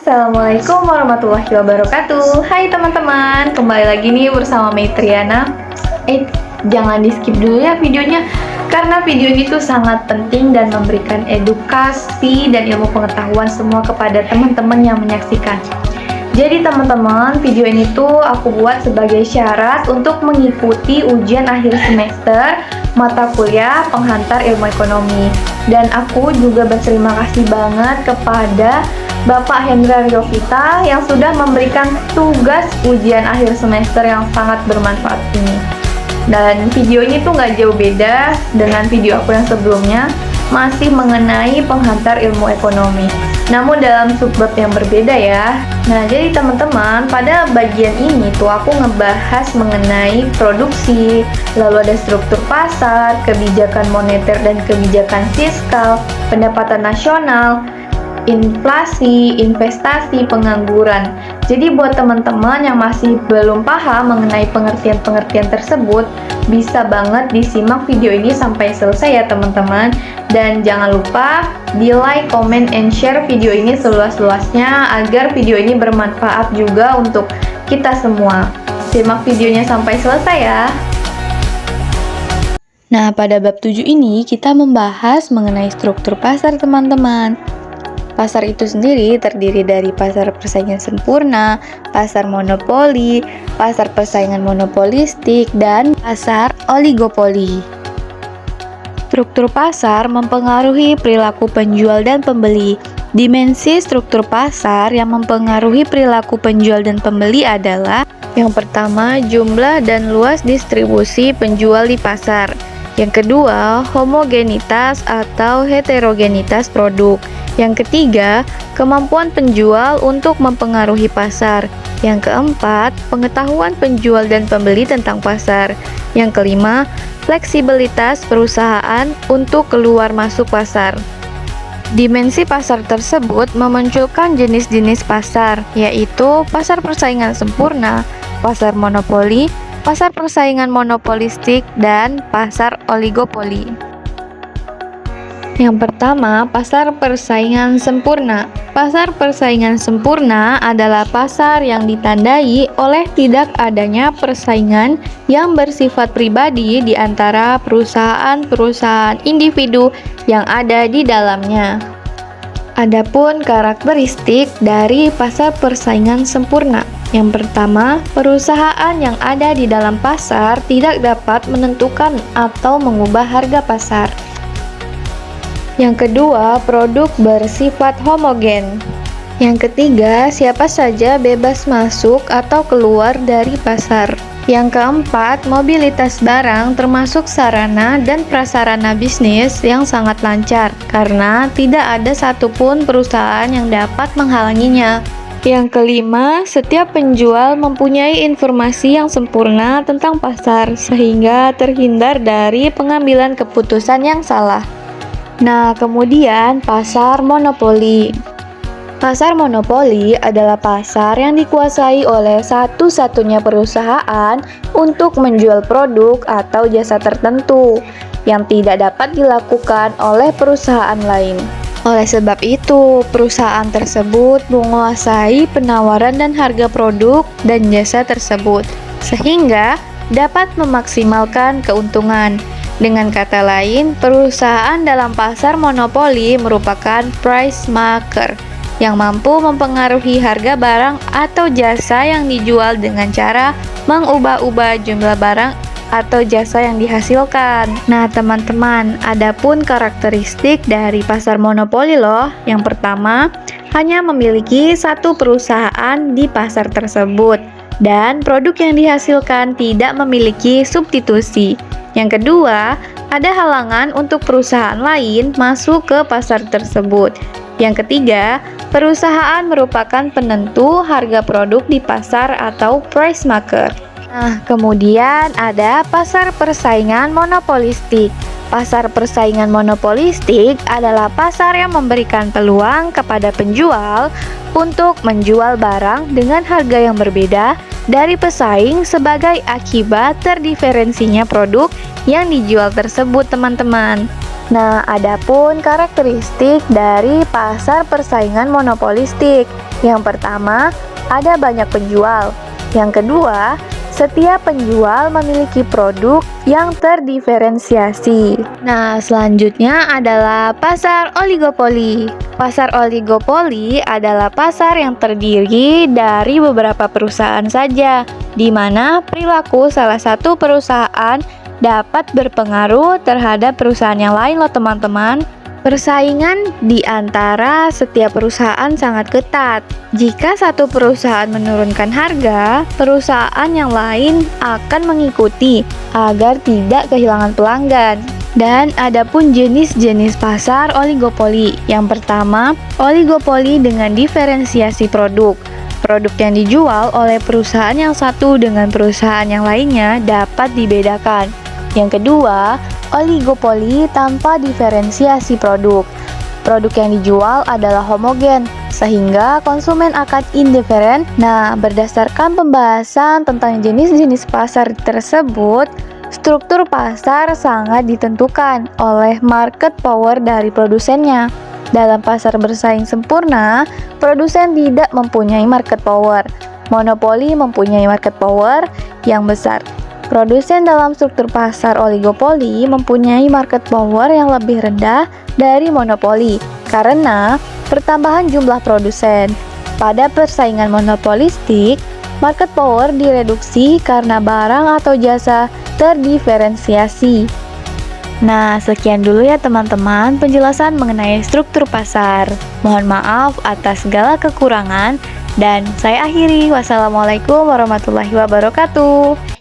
Assalamualaikum warahmatullahi wabarakatuh. Hai teman-teman, kembali lagi nih bersama Maitriana. Jangan di skip dulu ya videonya, karena video ini tuh sangat penting dan memberikan edukasi dan ilmu pengetahuan semua kepada teman-teman yang menyaksikan. Jadi teman-teman, video ini tuh aku buat sebagai syarat untuk mengikuti ujian akhir semester mata kuliah penghantar ilmu ekonomi. Dan aku juga berterima kasih banget kepada Bapak Hendra Riovita yang sudah memberikan tugas ujian akhir semester yang sangat bermanfaat ini. Dan video ini tuh nggak jauh beda dengan video aku yang sebelumnya, masih mengenai penghantar ilmu ekonomi, namun dalam subbab yang berbeda ya. Nah, jadi teman-teman, pada bagian ini tuh aku ngebahas mengenai produksi, lalu ada struktur pasar, kebijakan moneter dan kebijakan fiskal, pendapatan nasional, inflasi, investasi, pengangguran. Jadi buat teman-teman yang masih belum paham mengenai pengertian-pengertian tersebut, bisa banget disimak video ini sampai selesai ya teman-teman. Dan jangan lupa di like, comment, and share video ini seluas-luasnya agar video ini bermanfaat juga untuk kita semua. Simak videonya sampai selesai ya. Nah, pada bab 7 ini kita membahas mengenai struktur pasar teman-teman. Pasar itu sendiri terdiri dari pasar persaingan sempurna, pasar monopoli, pasar persaingan monopolistik, dan pasar oligopoli. Struktur pasar mempengaruhi perilaku penjual dan pembeli. Dimensi struktur pasar yang mempengaruhi perilaku penjual dan pembeli adalah: yang pertama, jumlah dan luas distribusi penjual di pasar. Yang kedua, homogenitas atau heterogenitas produk. Yang ketiga, kemampuan penjual untuk mempengaruhi pasar. Yang keempat, pengetahuan penjual dan pembeli tentang pasar. Yang kelima, fleksibilitas perusahaan untuk keluar masuk pasar. Dimensi pasar tersebut memunculkan jenis-jenis pasar, yaitu pasar persaingan sempurna, pasar monopoli, pasar persaingan monopolistik, dan pasar oligopoli. Yang pertama, pasar persaingan sempurna. Pasar persaingan sempurna adalah pasar yang ditandai oleh tidak adanya persaingan yang bersifat pribadi di antara perusahaan-perusahaan individu yang ada di dalamnya. Adapun karakteristik dari pasar persaingan sempurna. Yang pertama, perusahaan yang ada di dalam pasar tidak dapat menentukan atau mengubah harga pasar. Yang kedua, produk bersifat homogen. Yang ketiga, siapa saja bebas masuk atau keluar dari pasar. Yang keempat, mobilitas barang termasuk sarana dan prasarana bisnis yang sangat lancar karena tidak ada satupun perusahaan yang dapat menghalanginya. Yang kelima, setiap penjual mempunyai informasi yang sempurna tentang pasar sehingga terhindar dari pengambilan keputusan yang salah. Nah, kemudian pasar monopoli. Pasar monopoli adalah pasar yang dikuasai oleh satu-satunya perusahaan untuk menjual produk atau jasa tertentu yang tidak dapat dilakukan oleh perusahaan lain. Oleh sebab itu, perusahaan tersebut menguasai penawaran dan harga produk dan jasa tersebut, sehingga dapat memaksimalkan keuntungan. Dengan kata lain, perusahaan dalam pasar monopoli merupakan price maker yang mampu mempengaruhi harga barang atau jasa yang dijual dengan cara mengubah-ubah jumlah barang atau jasa yang dihasilkan. Nah, teman-teman, adapun karakteristik dari pasar monopoli loh. Yang pertama, hanya memiliki satu perusahaan di pasar tersebut dan produk yang dihasilkan tidak memiliki substitusi. Yang kedua, ada halangan untuk perusahaan lain masuk ke pasar tersebut. Yang ketiga, perusahaan merupakan penentu harga produk di pasar atau price maker. Nah, kemudian ada pasar persaingan monopolistik. Pasar persaingan monopolistik adalah pasar yang memberikan peluang kepada penjual untuk menjual barang dengan harga yang berbeda dari pesaing sebagai akibat terdiferensinya produk yang dijual tersebut, teman-teman. Nah, adapun karakteristik dari pasar persaingan monopolistik. Yang pertama, ada banyak penjual. Yang kedua, setiap penjual memiliki produk yang terdiferensiasi. Nah, selanjutnya adalah pasar oligopoli. Pasar oligopoli adalah pasar yang terdiri dari beberapa perusahaan saja, di mana perilaku salah satu perusahaan dapat berpengaruh terhadap perusahaan yang lain loh teman-teman. Persaingan di antara setiap perusahaan sangat ketat. Jika satu perusahaan menurunkan harga, perusahaan yang lain akan mengikuti agar tidak kehilangan pelanggan. Dan ada pun jenis-jenis pasar oligopoli. Yang pertama, oligopoli dengan diferensiasi produk. Produk yang dijual oleh perusahaan yang satu dengan perusahaan yang lainnya dapat dibedakan. Yang kedua, oligopoli tanpa diferensiasi produk. Produk yang dijual adalah homogen, sehingga konsumen akan indiferen. Nah, berdasarkan pembahasan tentang jenis-jenis pasar tersebut, struktur pasar sangat ditentukan oleh market power dari produsennya. Dalam pasar bersaing sempurna, produsen tidak mempunyai market power. Monopoli mempunyai market power yang besar. Produsen dalam struktur pasar oligopoli mempunyai market power yang lebih rendah dari monopoli karena pertambahan jumlah produsen. Pada persaingan monopolistik, market power direduksi karena barang atau jasa terdiferensiasi. Nah, sekian dulu ya teman-teman penjelasan mengenai struktur pasar. Mohon maaf atas segala kekurangan dan saya akhiri. Wassalamualaikum warahmatullahi wabarakatuh.